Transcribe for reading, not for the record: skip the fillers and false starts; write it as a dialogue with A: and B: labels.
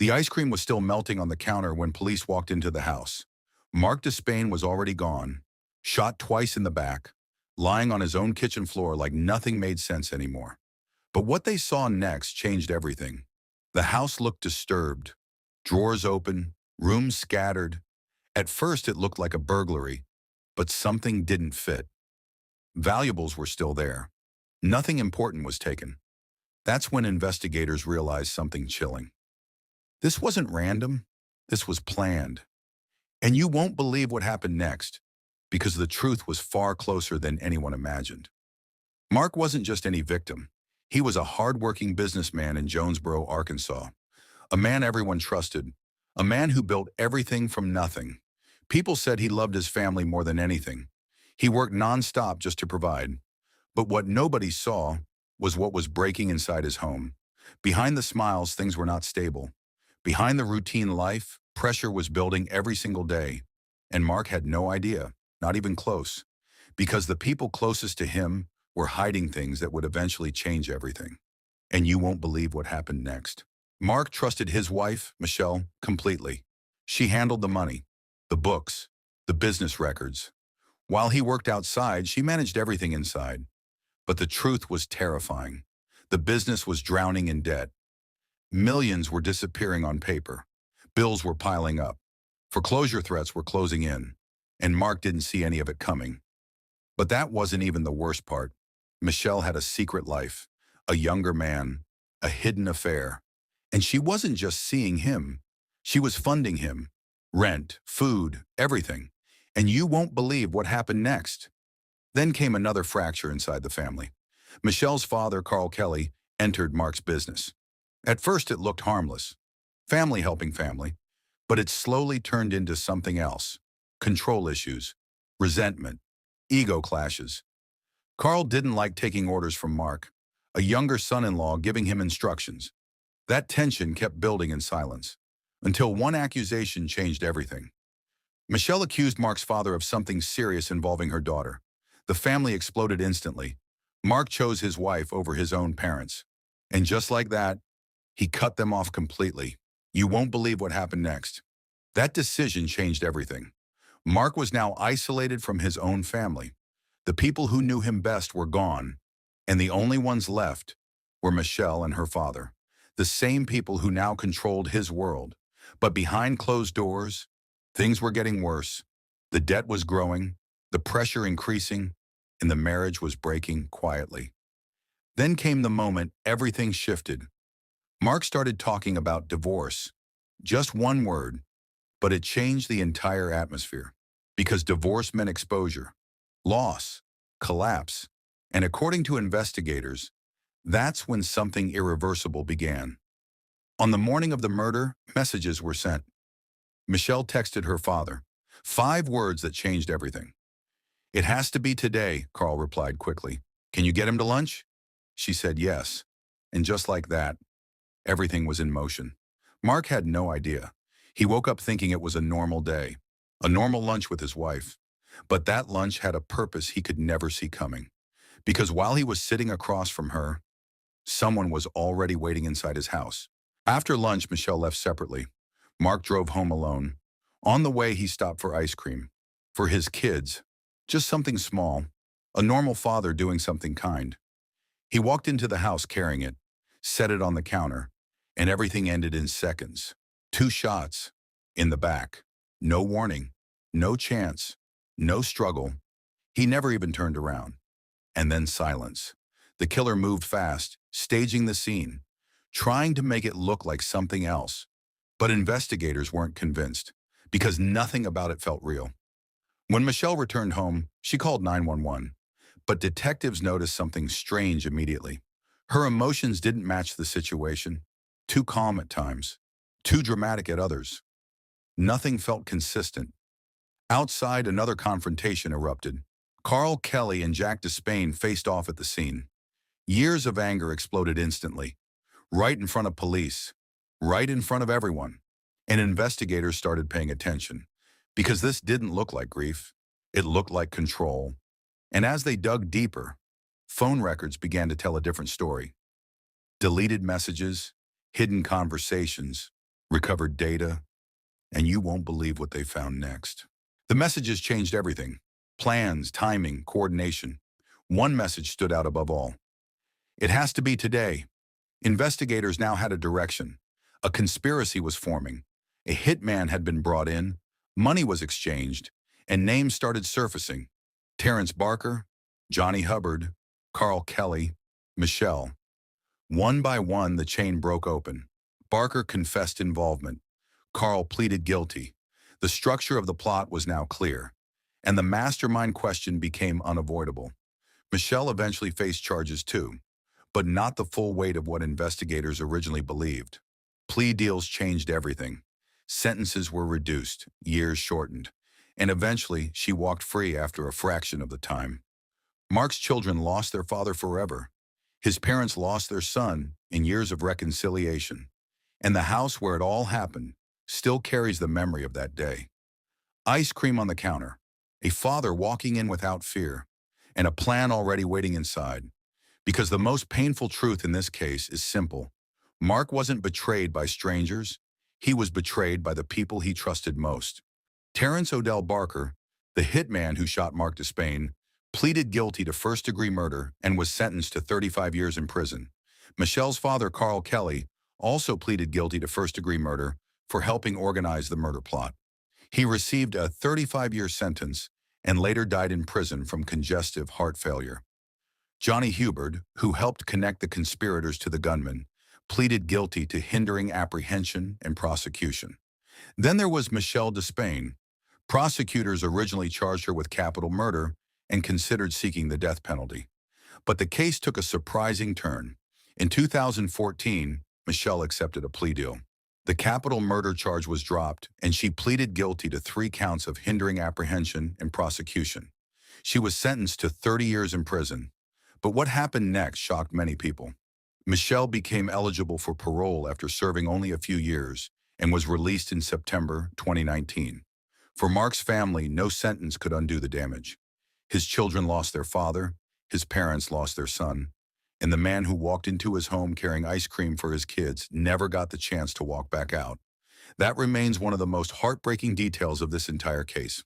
A: The ice cream was still melting on the counter when police walked into the house. Mark Despain was already gone, shot twice in the back, lying on his own kitchen floor like nothing made sense anymore. But what they saw next changed everything. The house looked disturbed. Drawers open, rooms scattered. At first it looked like a burglary, but something didn't fit. Valuables were still there. Nothing important was taken. That's when investigators realized something chilling. This wasn't random. This was planned. And you won't believe what happened next, because the truth was far closer than anyone imagined. Mark wasn't just any victim. He was a hard-working businessman in Jonesboro, Arkansas. A man everyone trusted. A man who built everything from nothing. People said he loved his family more than anything. He worked nonstop just to provide. But what nobody saw was what was breaking inside his home. Behind the smiles, things were not stable. Behind the routine life, pressure was building every single day. And Mark had no idea, not even close, because the people closest to him were hiding things that would eventually change everything. And you won't believe what happened next. Mark trusted his wife, Michelle, completely. She handled the money, the books, the business records. While he worked outside, she managed everything inside. But the truth was terrifying. The business was drowning in debt. Millions were disappearing on paper. Bills were piling up. Foreclosure threats were closing in. And Mark didn't see any of it coming. But that wasn't even the worst part. Michelle had a secret life, a younger man, a hidden affair. And she wasn't just seeing him. She was funding him. Rent, food, everything. And you won't believe what happened next. Then came another fracture inside the family. Michelle's father, Carl Kelly, entered Mark's business. At first it looked harmless. Family helping family. But it slowly turned into something else. Control issues, resentment, ego clashes. Carl didn't like taking orders from Mark, a younger son-in-law giving him instructions. That tension kept building in silence, until one accusation changed everything. Michelle accused Mark's father of something serious involving her daughter. The family exploded instantly. Mark chose his wife over his own parents. And just like that, he cut them off completely. You won't believe what happened next. That decision changed everything. Mark was now isolated from his own family. The people who knew him best were gone, and the only ones left were Michelle and her father, the same people who now controlled his world. But behind closed doors, things were getting worse. The debt was growing, the pressure increasing, and the marriage was breaking quietly. Then came the moment everything shifted. Mark started talking about divorce. Just one word, but it changed the entire atmosphere. Because divorce meant exposure, loss, collapse, and according to investigators, that's when something irreversible began. On the morning of the murder, messages were sent. Michelle texted her father, 5 words that changed everything. "It has to be today," Carl replied quickly. "Can you get him to lunch?" She said yes. And just like that, everything was in motion. Mark had no idea. He woke up thinking it was a normal day, a normal lunch with his wife. But that lunch had a purpose he could never see coming. Because while he was sitting across from her, someone was already waiting inside his house. After lunch, Michelle left separately. Mark drove home alone. On the way, he stopped for ice cream. For his kids, just something small, a normal father doing something kind. He walked into the house carrying it, set it on the counter, and everything ended in seconds. 2 shots in the back. No warning, no chance, no struggle. He never even turned around. And then silence. The killer moved fast, staging the scene, trying to make it look like something else. But investigators weren't convinced, because nothing about it felt real. When Michelle returned home, she called 911. But detectives noticed something strange immediately. Her emotions didn't match the situation. Too calm at times, too dramatic at others. Nothing felt consistent. Outside, another confrontation erupted. Carl Kelly and Jack Despain faced off at the scene. Years of anger exploded instantly. Right in front of police. Right in front of everyone. And investigators started paying attention. Because this didn't look like grief. It looked like control. And as they dug deeper, phone records began to tell a different story. Deleted messages, hidden conversations, recovered data, and you won't believe what they found next. The messages changed everything. Plans, timing, coordination. One message stood out above all. It has to be today. Investigators now had a direction. A conspiracy was forming. A hitman had been brought in, money was exchanged, and names started surfacing. Terrence Barker, Johnny Hubbard, Carl Kelly, Michelle. One by one, the chain broke open. Barker confessed involvement. Carl pleaded guilty. The structure of the plot was now clear, and the mastermind question became unavoidable. Michelle eventually faced charges too, but not the full weight of what investigators originally believed. Plea deals changed everything. Sentences were reduced, years shortened, and eventually she walked free after a fraction of the time. Mark's children lost their father forever. His parents lost their son in years of reconciliation. And the house where it all happened still carries the memory of that day. Ice cream on the counter, a father walking in without fear, and a plan already waiting inside. Because the most painful truth in this case is simple. Mark wasn't betrayed by strangers. He was betrayed by the people he trusted most. Terrence Odell Barker, the hitman who shot Mark Despain, pleaded guilty to first-degree murder and was sentenced to 35 years in prison. Michelle's father, Carl Kelly, also pleaded guilty to first-degree murder for helping organize the murder plot. He received a 35-year sentence and later died in prison from congestive heart failure. Johnny Hubbard, who helped connect the conspirators to the gunman, pleaded guilty to hindering apprehension and prosecution. Then there was Michelle Despain. Prosecutors originally charged her with capital murder and considered seeking the death penalty. But the case took a surprising turn. In 2014, Michelle accepted a plea deal. The capital murder charge was dropped, and she pleaded guilty to 3 counts of hindering apprehension and prosecution. She was sentenced to 30 years in prison. But what happened next shocked many people. Michelle became eligible for parole after serving only a few years and was released in September 2019. For Mark's family, no sentence could undo the damage. His children lost their father, his parents lost their son, and the man who walked into his home carrying ice cream for his kids never got the chance to walk back out. That remains one of the most heartbreaking details of this entire case.